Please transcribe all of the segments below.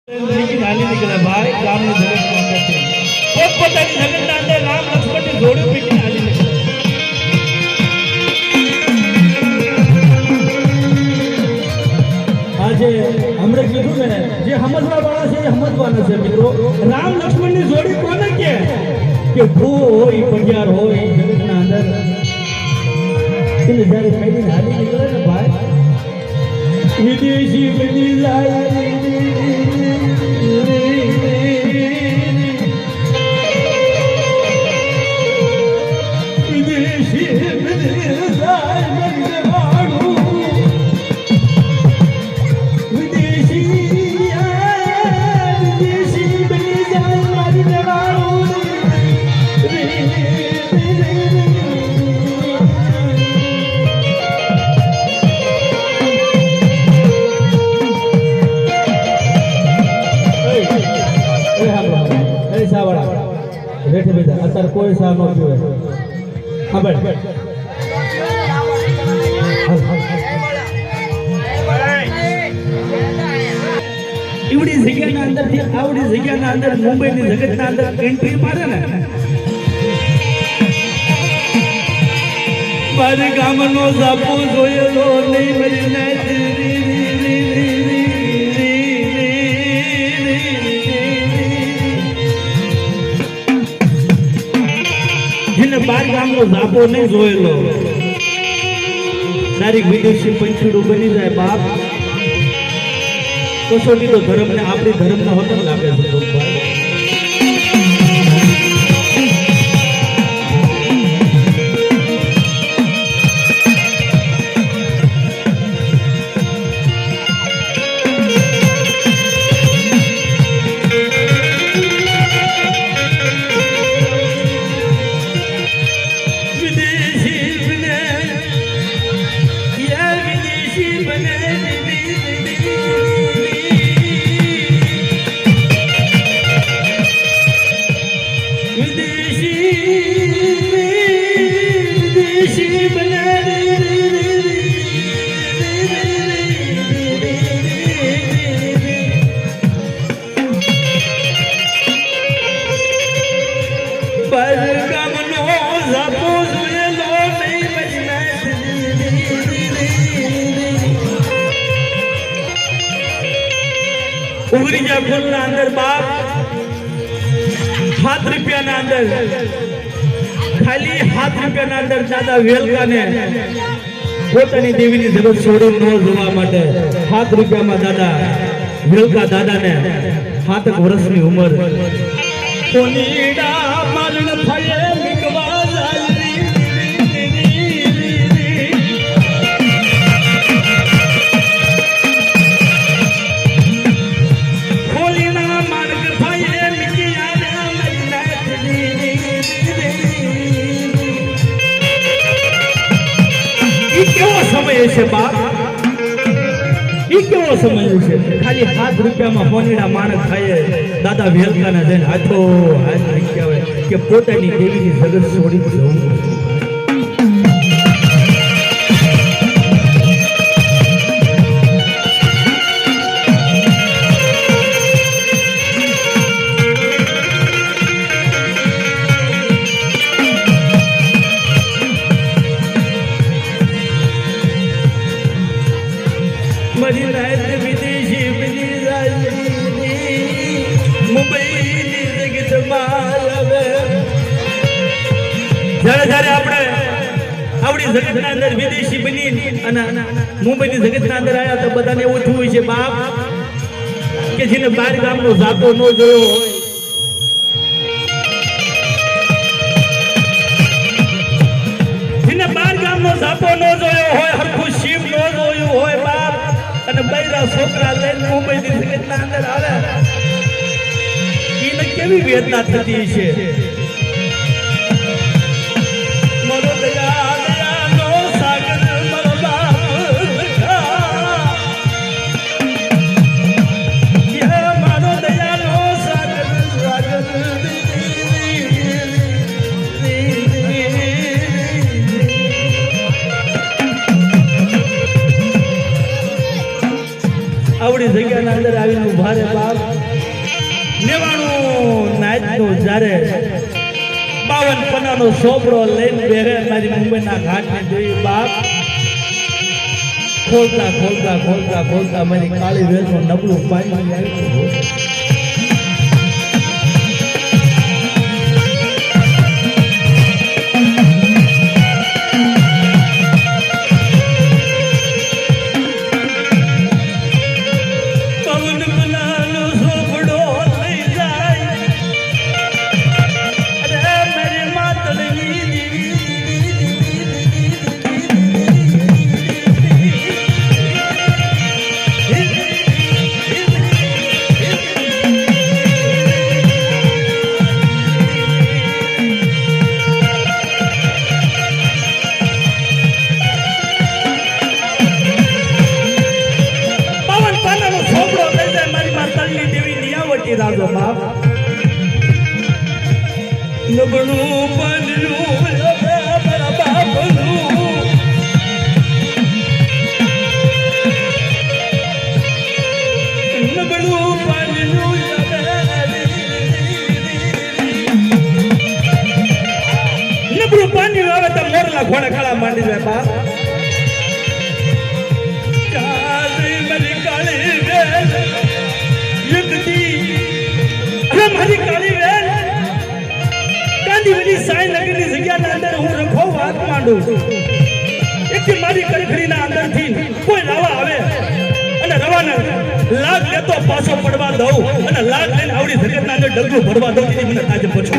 लेकिन हाली निकला भाई राम ने जगत में अंदर थे પોતપોતાની જગતના અંદર રામ લક્ષ્મણની જોડી પીટીને હાલી નીકળ્યા આજે હમણે કીધું ને જે સમજવા વાળા છે એ સમજવાના છે મિત્રો રામ લક્ષ્મણની જોડી કોને કે ભૂ હોય પંજાર હોય જગતના અંદર એટલે જ્યારે ફેરીને હાલી નીકળે ને ભાઈ વિદેશી બની જાય बैठे बेटा अतर कोई सा नो पीवे हां बैठ इवडी जग्याना अंदर થી આવડી જગ્યાના અંદર મુંબઈની જગતના અંદર એન્ટ્રી મારે ને મારે ગામનો જાપો જોયેલો નહીં મરી ના जिन्हें बार गामनो जापो नहीं जोयेलो तारीख विदेशी पंचीडू बनी जाए बाप कसोटी तो धर्म ने आपणी धर्म ना होता लागे છે ભાઈ उगरी जा फूल ना अंदर बाप ₹7 ना अंदर खाली ₹7 ना अंदर दादा वेलका ने પોતાની દેવીની જગત છોડી ન જોવા માટે ₹7 માં દાદા વેલકા દાદા ને 7 વર્ષની ઉંમર કોનીડા મરણ થયે મિકવા જાય કેવો સમય છે બાપ ઈ કેવો સમય છે ખાલી ₹7 માં હોનીડા માણસ થાય દાદા વેલકાના જઈને હાથો હાથ કહેવાય કે પોતાની દેવીની જગત છોડી જવું मरी रात विदेशी बनी मुंबई जगत मालवे જ્યારે જ્યારે આપણે આવડી જગતના અંદર વિદેશી બની અને મુંબઈની જગતના અંદર આયા તો બધાને એવું થયું હોય છે બાપ કે જેને બાર ગામનો જાતો ન જોયો હોય જેને બાર ગામનો જાતો ન જોયો હોય હરખું શિવ ન જોયું હોય બાપ અને બૈરા છોકરા લઈને મુંબઈની જગતના અંદર આવે એને કેવી વેદના થતી છે મરો દયા દયાનો સાગર મરો બાપ મારો દયાનો સાગર સાગર આવડી જગ્યાના અંદર આવીને ઉભા રે બાપ નેવાણું નાચનો જ્યારે 52 પન્નાનો સોપડો લઈને બેહે મારી મુંબઈના ઘાટને જોઈ બાપ ખોલતા ખોલતા ખોલતા ખોલતા મારી કાળી વેલનું નબળું પાણી આવ્યું. રાજો બાપ નબળું પાનનું મારા બાપનું નબળું પાનનું નબળું પાણી આવે તો મોરલા ઘોડા ખાડા માંડી જાય બાપ મારી કાળી વેલ મારી કાળી વેલ કાંદીવલી સાઈ નગરની જગ્યાના અંદર હું રખો વાત માંડું એક મારી કડખડીના અંદરથી કોઈ રવા આવે અને રવાને લાગ લેતો પાછો પડવા દઉં અને લાગ લઈને આવડી જગતના અંદર ડગલું ભરવા દઉં તેથી મને આજે પૂછો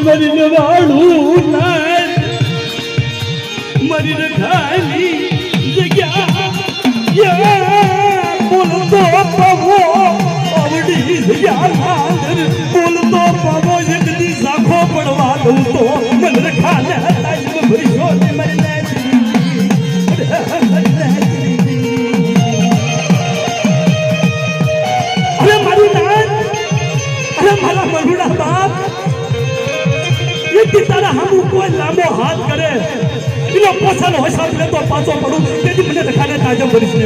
મરીને વાળું મરીને ખાલી જગ્યા બોલતો પવો આવડી જગ્યા બોલતો પવો એક દી સાખો પડવા દઉં તો મને ખાને ભરીશો મરીને અરે મારું નામ અરે મારા મરુડા બાપ તારા હામુ કોઈ લાંબો હાથ કરે એનો પોછાનો હિસાબ લેતો પાછો પડું તેથી મને રખાને તાજમ ભરીશ ને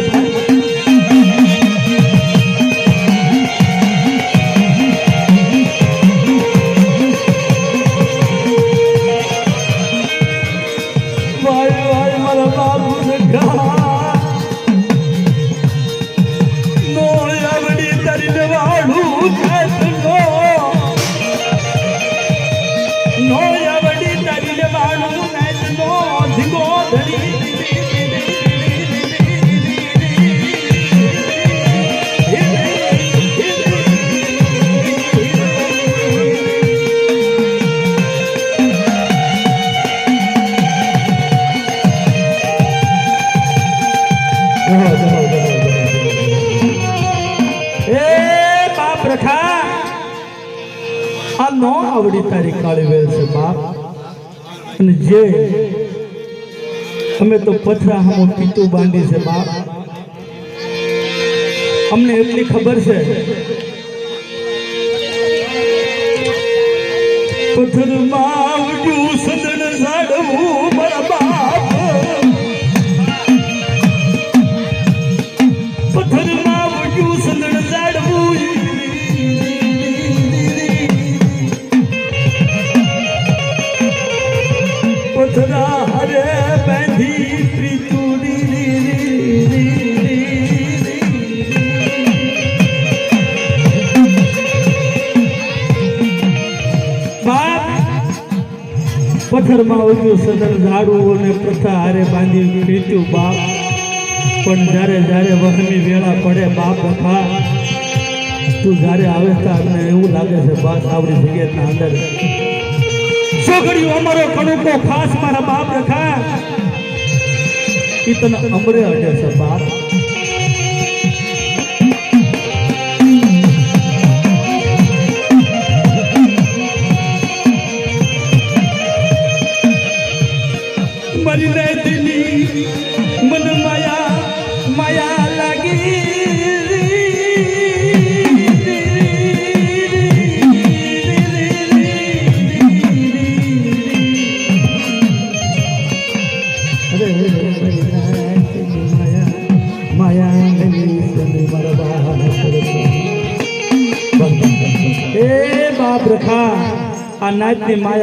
ભાઈ ભાઈ મારા બાબુ રખા નો આવડી તરીને વાળું કાઢનો નો આવડી તરીને વાળું કાઢનો ધીગો ધડી આ નો આવડી તારી કાળી વેલ છે બાપ અને જે અમે તો પથરા હામો પીતું બાંધી છે બાપ અમને એટલી ખબર છે પથરમાં આવડ્યું સદન ઝાડવું મારા બાપ પથરમાં આવડ્યું સદન ઝાડવું પથરા હરે બાંધી પ્રીતુડી પથ્થરમાં ઉગ્યું સદન ઝાડવું અને પ્રથા હારે બાંધી પીત્યું બાપ પણ જ્યારે જ્યારે વહમી વેળા પડે બાપ રખા તું જ્યારે આવે ત્યારે એવું લાગે છે બસ આવડી જગ્યાના અંદર છોકરીઓ અમારો કણુકો ખાસ મારા બાપ રખા ઈ તને અમરે અડે છે બાપ મરી રહેતી મન માયા માયા લાગી બાપ રખા આ નાચની માયા